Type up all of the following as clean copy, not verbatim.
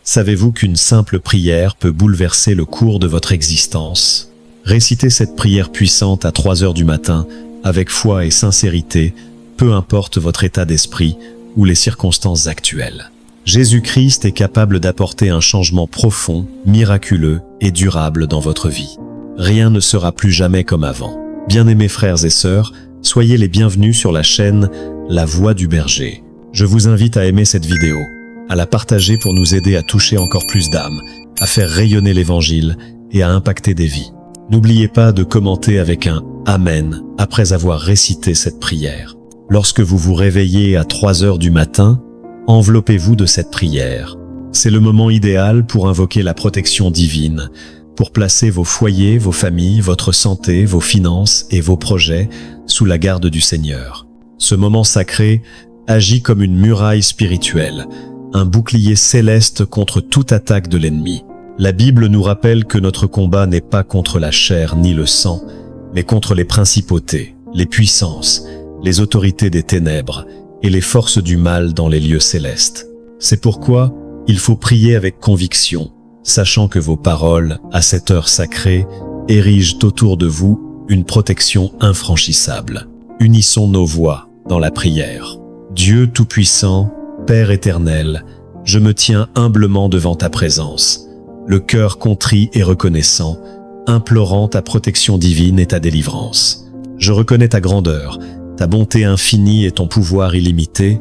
Savez-vous qu'une simple prière peut bouleverser le cours de votre existence? Récitez cette prière puissante à 3 heures du matin, avec foi et sincérité, peu importe votre état d'esprit ou les circonstances actuelles. Jésus-Christ est capable d'apporter un changement profond, miraculeux et durable dans votre vie. Rien ne sera plus jamais comme avant. Bien-aimés frères et sœurs, soyez les bienvenus sur la chaîne La Voix du Berger. Je vous invite à aimer cette vidéo, à la partager pour nous aider à toucher encore plus d'âmes, à faire rayonner l'Évangile et à impacter des vies. N'oubliez pas de commenter avec un « Amen » après avoir récité cette prière. Lorsque vous vous réveillez à 3 heures du matin, enveloppez-vous de cette prière. C'est le moment idéal pour invoquer la protection divine, pour placer vos foyers, vos familles, votre santé, vos finances et vos projets sous la garde du Seigneur. Ce moment sacré agit comme une muraille spirituelle, un bouclier céleste contre toute attaque de l'ennemi. La Bible nous rappelle que notre combat n'est pas contre la chair ni le sang, mais contre les principautés, les puissances, les autorités des ténèbres et les forces du mal dans les lieux célestes. C'est pourquoi il faut prier avec conviction, sachant que vos paroles, à cette heure sacrée, érigent autour de vous une protection infranchissable. Unissons nos voix dans la prière. Dieu Tout-Puissant, Père éternel, je me tiens humblement devant ta présence, le cœur contrit et reconnaissant, implorant ta protection divine et ta délivrance. Je reconnais ta grandeur, ta bonté infinie et ton pouvoir illimité.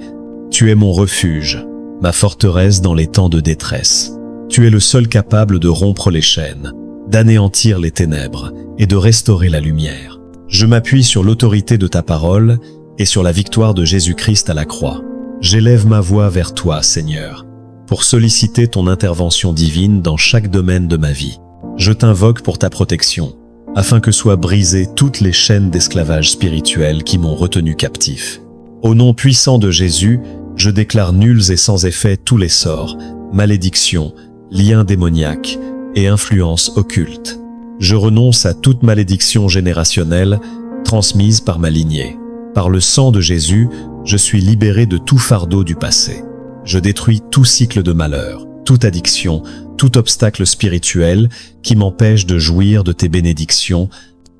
Tu es mon refuge, ma forteresse dans les temps de détresse. Tu es le seul capable de rompre les chaînes, d'anéantir les ténèbres et de restaurer la lumière. Je m'appuie sur l'autorité de ta parole et sur la victoire de Jésus-Christ à la croix. J'élève ma voix vers toi, Seigneur, pour solliciter ton intervention divine dans chaque domaine de ma vie. Je t'invoque pour ta protection, afin que soient brisées toutes les chaînes d'esclavage spirituel qui m'ont retenu captif. Au nom puissant de Jésus, je déclare nuls et sans effet tous les sorts, malédictions, liens démoniaques et influences occultes. Je renonce à toute malédiction générationnelle transmise par ma lignée. Par le sang de Jésus, je suis libéré de tout fardeau du passé. Je détruis tout cycle de malheur, toute addiction, tout obstacle spirituel qui m'empêche de jouir de tes bénédictions.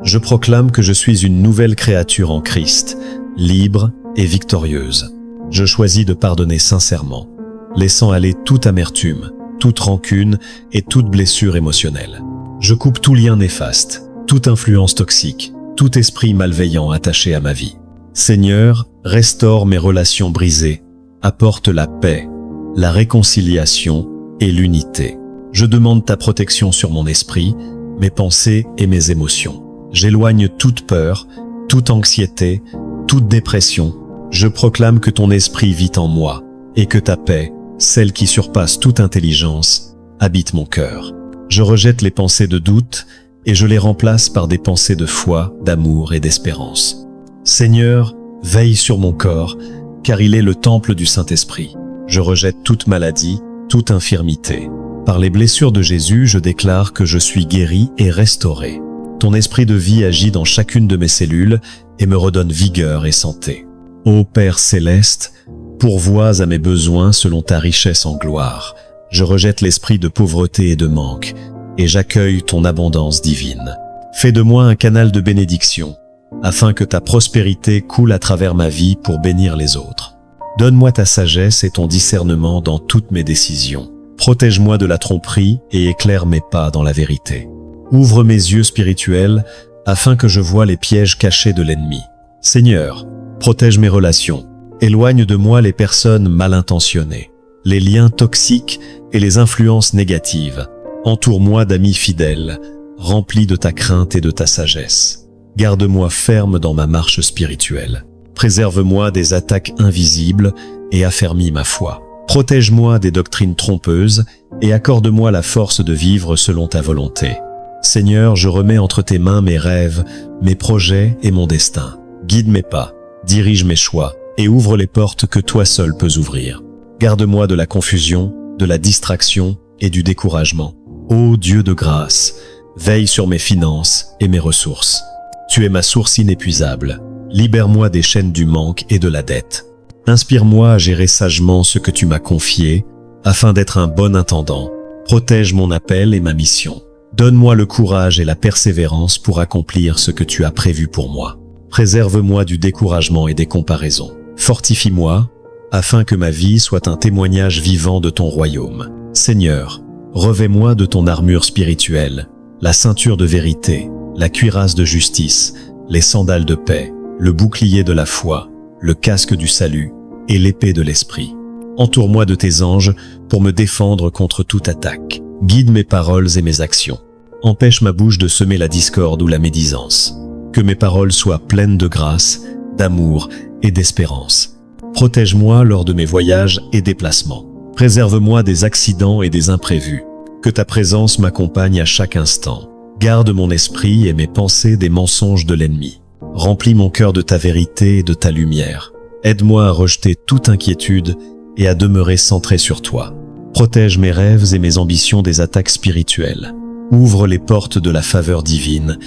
Je proclame que je suis une nouvelle créature en Christ, libre et victorieuse. Je choisis de pardonner sincèrement, laissant aller toute amertume, toute rancune et toute blessure émotionnelle. Je coupe tout lien néfaste, toute influence toxique, tout esprit malveillant attaché à ma vie. Seigneur, restaure mes relations brisées, apporte la paix, la réconciliation et l'unité. Je demande ta protection sur mon esprit, mes pensées et mes émotions. J'éloigne toute peur, toute anxiété, toute dépression. Je proclame que ton esprit vit en moi et que ta paix, celle qui surpasse toute intelligence, habite mon cœur. Je rejette les pensées de doute et je les remplace par des pensées de foi, d'amour et d'espérance. Seigneur, veille sur mon corps, car il est le temple du Saint-Esprit. Je rejette toute maladie, toute infirmité. Par les blessures de Jésus, je déclare que je suis guéri et restauré. Ton esprit de vie agit dans chacune de mes cellules et me redonne vigueur et santé. Ô Père céleste, pourvois à mes besoins selon ta richesse en gloire. Je rejette l'esprit de pauvreté et de manque, et j'accueille ton abondance divine. Fais de moi un canal de bénédiction, afin que ta prospérité coule à travers ma vie pour bénir les autres. Donne-moi ta sagesse et ton discernement dans toutes mes décisions. Protège-moi de la tromperie et éclaire mes pas dans la vérité. Ouvre mes yeux spirituels afin que je voie les pièges cachés de l'ennemi. Seigneur, protège mes relations. Éloigne de moi les personnes mal intentionnées, les liens toxiques et les influences négatives. Entoure-moi d'amis fidèles, remplis de ta crainte et de ta sagesse. Garde-moi ferme dans ma marche spirituelle. Préserve-moi des attaques invisibles et affermis ma foi. Protège-moi des doctrines trompeuses et accorde-moi la force de vivre selon ta volonté. Seigneur, je remets entre tes mains mes rêves, mes projets et mon destin. Guide mes pas, dirige mes choix et ouvre les portes que toi seul peux ouvrir. Garde-moi de la confusion, de la distraction et du découragement. Ô Dieu de grâce, veille sur mes finances et mes ressources. Tu es ma source inépuisable. Libère-moi des chaînes du manque et de la dette. Inspire-moi à gérer sagement ce que tu m'as confié, afin d'être un bon intendant. Protège mon appel et ma mission. Donne-moi le courage et la persévérance pour accomplir ce que tu as prévu pour moi. Préserve-moi du découragement et des comparaisons. Fortifie-moi, afin que ma vie soit un témoignage vivant de ton royaume. Seigneur, revêt-moi de ton armure spirituelle, la ceinture de vérité, la cuirasse de justice, les sandales de paix, le bouclier de la foi, le casque du salut et l'épée de l'esprit. Entoure-moi de tes anges pour me défendre contre toute attaque. Guide mes paroles et mes actions. Empêche ma bouche de semer la discorde ou la médisance. Que mes paroles soient pleines de grâce, d'amour et d'espérance. Protège-moi lors de mes voyages et déplacements. Préserve-moi des accidents et des imprévus. Que ta présence m'accompagne à chaque instant. Garde mon esprit et mes pensées des mensonges de l'ennemi. Remplis mon cœur de ta vérité et de ta lumière. Aide-moi à rejeter toute inquiétude et à demeurer centré sur toi. Protège mes rêves et mes ambitions des attaques spirituelles. Ouvre les portes de la faveur divine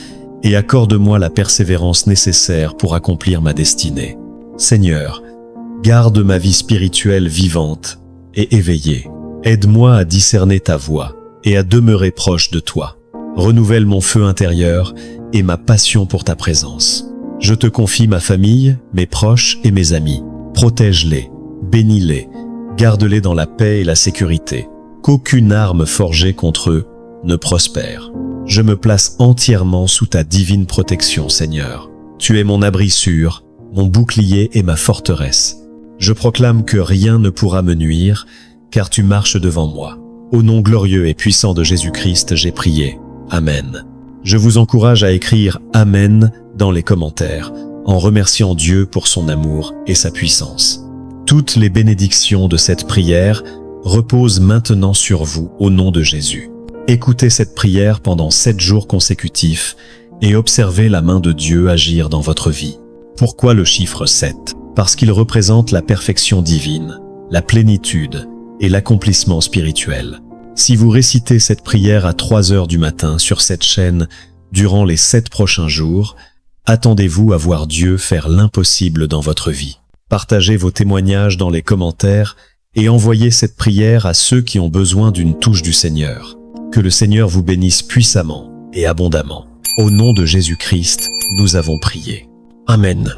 et accorde-moi la persévérance nécessaire pour accomplir ma destinée. Seigneur, garde ma vie spirituelle vivante et éveillée. Aide-moi à discerner ta voix et à demeurer proche de toi. Renouvelle mon feu intérieur et ma passion pour ta présence. Je te confie ma famille, mes proches et mes amis. Protège-les, bénis-les, garde-les dans la paix et la sécurité. Qu'aucune arme forgée contre eux ne prospère. Je me place entièrement sous ta divine protection, Seigneur. Tu es mon abri sûr, mon bouclier et ma forteresse. Je proclame que rien ne pourra me nuire, car tu marches devant moi. Au nom glorieux et puissant de Jésus-Christ, j'ai prié. Amen. Je vous encourage à écrire « Amen » dans les commentaires, en remerciant Dieu pour son amour et sa puissance. Toutes les bénédictions de cette prière reposent maintenant sur vous au nom de Jésus. Écoutez cette prière pendant 7 jours consécutifs et observez la main de Dieu agir dans votre vie. Pourquoi le chiffre 7 ? Parce qu'il représente la perfection divine, la plénitude et l'accomplissement spirituel. Si vous récitez cette prière à 3 heures du matin sur cette chaîne durant les 7 prochains jours, attendez-vous à voir Dieu faire l'impossible dans votre vie. Partagez vos témoignages dans les commentaires et envoyez cette prière à ceux qui ont besoin d'une touche du Seigneur. Que le Seigneur vous bénisse puissamment et abondamment. Au nom de Jésus-Christ, nous avons prié. Amen.